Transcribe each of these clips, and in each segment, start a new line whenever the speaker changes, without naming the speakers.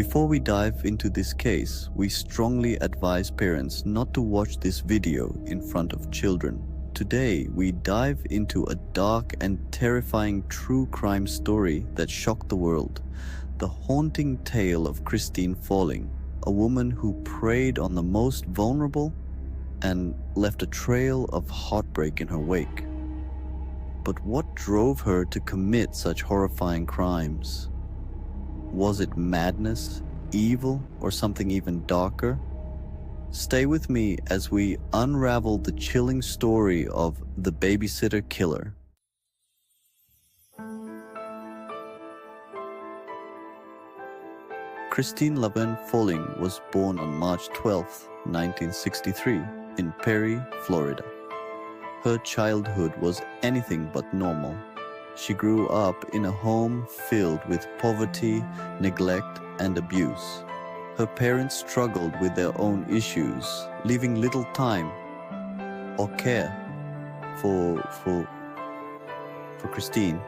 Before we dive into this case, we strongly advise parents not to watch this video in front of children. Today, we dive into a dark and terrifying true crime story that shocked the world. The haunting tale of Christine Falling, a woman who preyed on the most vulnerable and left a trail of heartbreak in her wake. But what drove her to commit such horrifying crimes? Was it madness, evil, or something even darker? Stay with me as we unravel the chilling story of the babysitter killer. Christine Laverne Falling was born on March 12, 1963, in Perry, Florida. Her childhood was anything but normal. She grew up in a home filled with poverty, neglect, and abuse. Her parents struggled with their own issues, leaving little time or care for Christine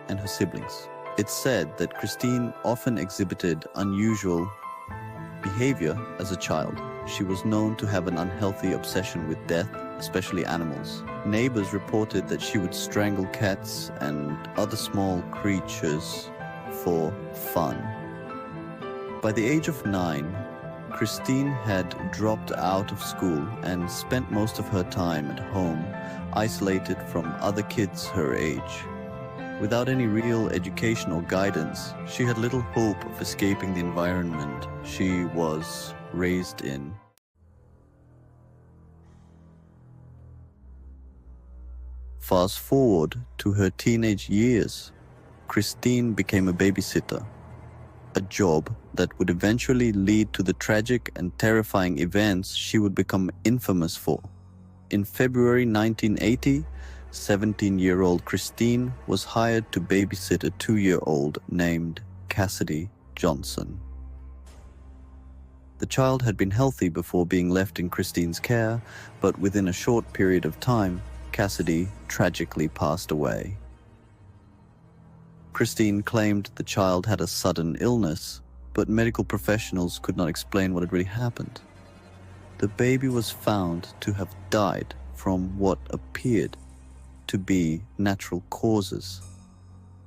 and her siblings. It's said that Christine often exhibited unusual behavior as a child. She was known to have an unhealthy obsession with death, especially animals. Neighbors reported that she would strangle cats and other small creatures for fun. By the age of 9, Christine had dropped out of school and spent most of her time at home, isolated from other kids her age. Without any real education or guidance, she had little hope of escaping the environment she was raised in. Fast forward to her teenage years, Christine became a babysitter, a job that would eventually lead to the tragic and terrifying events she would become infamous for. In February 1980, 17-year-old Christine was hired to babysit a 2-year-old named Cassidy Johnson. The child had been healthy before being left in Christine's care, but within a short period of time, Cassidy tragically passed away. Christine claimed the child had a sudden illness, but medical professionals could not explain what had really happened. The baby was found to have died from what appeared to be natural causes,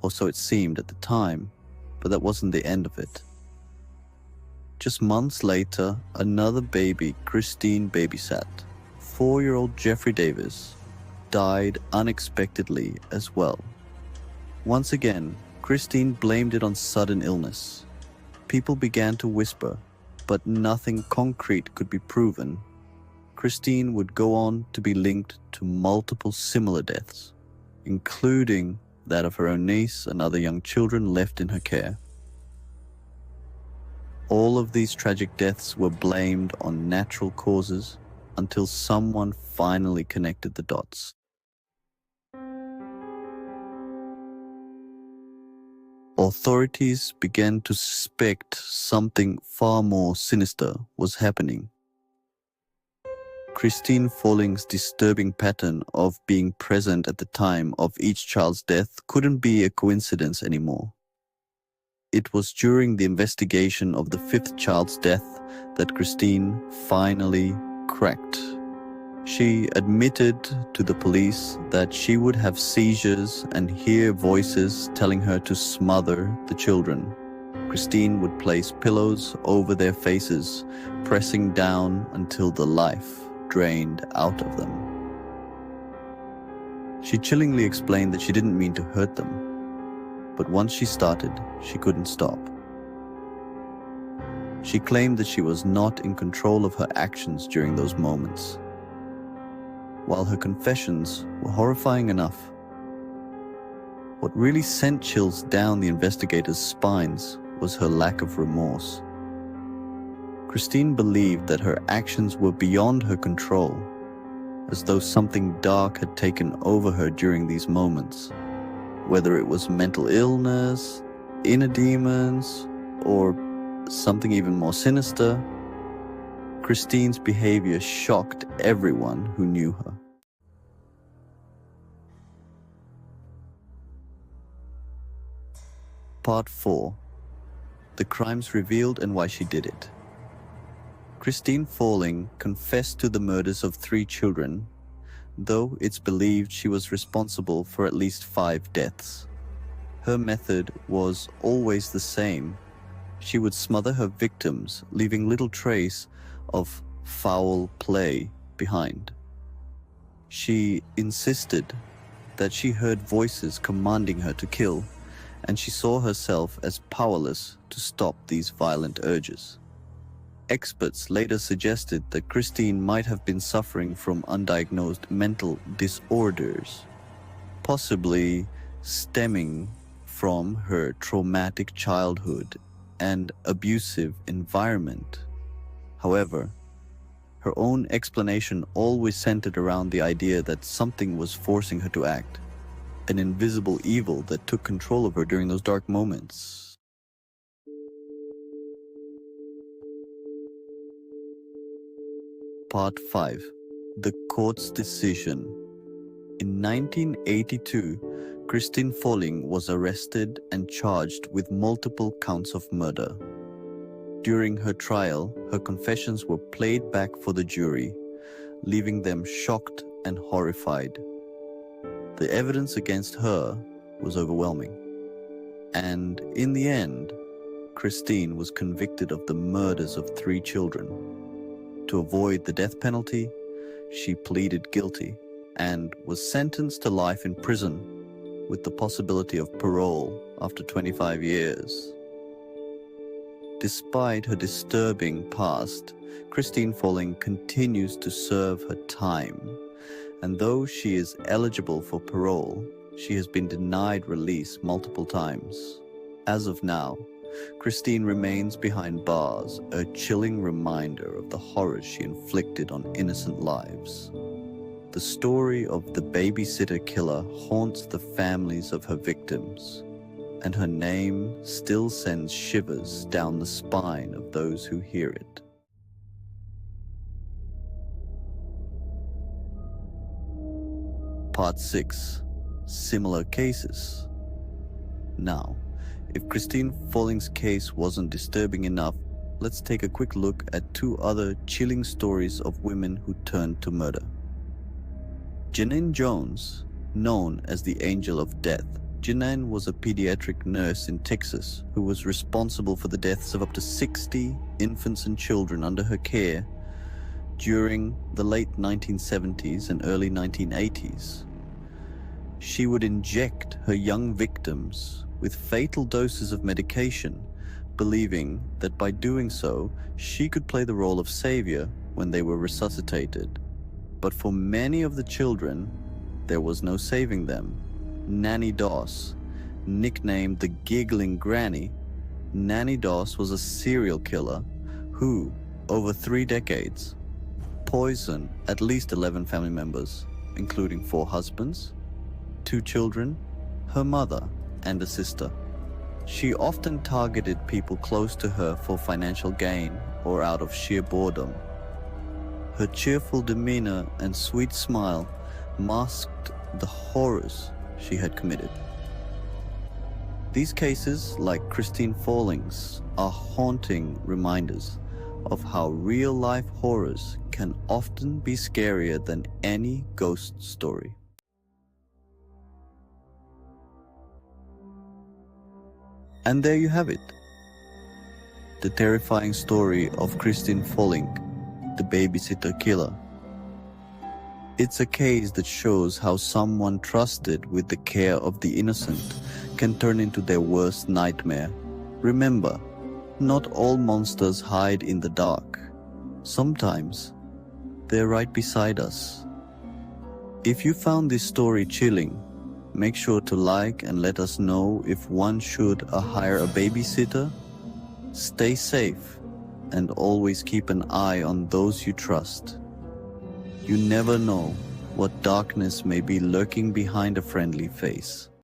or so it seemed at the time, but that wasn't the end of it. Just months later, another baby Christine babysat, 4-year-old Jeffrey Davis, died unexpectedly as well. Once again, Christine blamed it on sudden illness. People began to whisper, but nothing concrete could be proven. Christine would go on to be linked to multiple similar deaths, including that of her own niece and other young children left in her care. All of these tragic deaths were blamed on natural causes until someone finally connected the dots. Authorities began to suspect something far more sinister was happening. Christine Falling's disturbing pattern of being present at the time of each child's death couldn't be a coincidence anymore. It was during the investigation of the 5th child's death that Christine finally cracked. She admitted to the police that she would have seizures and hear voices telling her to smother the children. Christine would place pillows over their faces, pressing down until the life drained out of them. She chillingly explained that she didn't mean to hurt them, but once she started, she couldn't stop. She claimed that she was not in control of her actions during those moments. While her confessions were horrifying enough, what really sent chills down the investigators' spines was her lack of remorse. Christine believed that her actions were beyond her control, as though something dark had taken over her during these moments. Whether it was mental illness, inner demons, or something even more sinister, Christine's behavior shocked everyone who knew her. Part 4. the crimes revealed and why she did it. Christine Falling confessed to the murders of 3 children, though it's believed she was responsible for at least 5 deaths. Her method was always the same. She would smother her victims, leaving little trace of foul play behind. She insisted that she heard voices commanding her to kill, and she saw herself as powerless to stop these violent urges. Experts later suggested that Christine might have been suffering from undiagnosed mental disorders, possibly stemming from her traumatic childhood and abusive environment. However, her own explanation always centered around the idea that something was forcing her to act, an invisible evil that took control of her during those dark moments. Part 5. The Court's Decision. In 1982, Christine Falling was arrested and charged with multiple counts of murder. During her trial, her confessions were played back for the jury, leaving them shocked and horrified. The evidence against her was overwhelming. And in the end, Christine was convicted of the murders of 3 children. To avoid the death penalty, she pleaded guilty and was sentenced to life in prison with the possibility of parole after 25 years. Despite her disturbing past, Christine Falling continues to serve her time, and though she is eligible for parole, she has been denied release multiple times. As of now, Christine remains behind bars, a chilling reminder of the horrors she inflicted on innocent lives. The story of the babysitter killer haunts the families of her victims, and her name still sends shivers down the spine of those who hear it. Part 6. Similar cases. Now, if Christine Falling's case wasn't disturbing enough, let's take a quick look at 2 other chilling stories of women who turned to murder. Janine Jones, known as the Angel of Death. Janine was a pediatric nurse in Texas who was responsible for the deaths of up to 60 infants and children under her care during the late 1970s and early 1980s. She would inject her young victims with fatal doses of medication, believing that by doing so, she could play the role of savior when they were resuscitated. But for many of the children, there was no saving them. Nanny Doss, nicknamed the Giggling Granny, Nanny Doss was a serial killer who, over 3 decades, poisoned at least 11 family members, including 4 husbands, 2 children, her mother, and a sister. She often targeted people close to her for financial gain or out of sheer boredom. Her cheerful demeanor and sweet smile masked the horrors she had committed. These cases, like Christine Falling's, are haunting reminders of how real-life horrors can often be scarier than any ghost story. And there you have it. The terrifying story of Christine Falling, the babysitter killer. It's a case that shows how someone trusted with the care of the innocent can turn into their worst nightmare. Remember, not all monsters hide in the dark. Sometimes, they're right beside us. If you found this story chilling, make sure to like and let us know if one should hire a babysitter. Stay safe and always keep an eye on those you trust. You never know what darkness may be lurking behind a friendly face.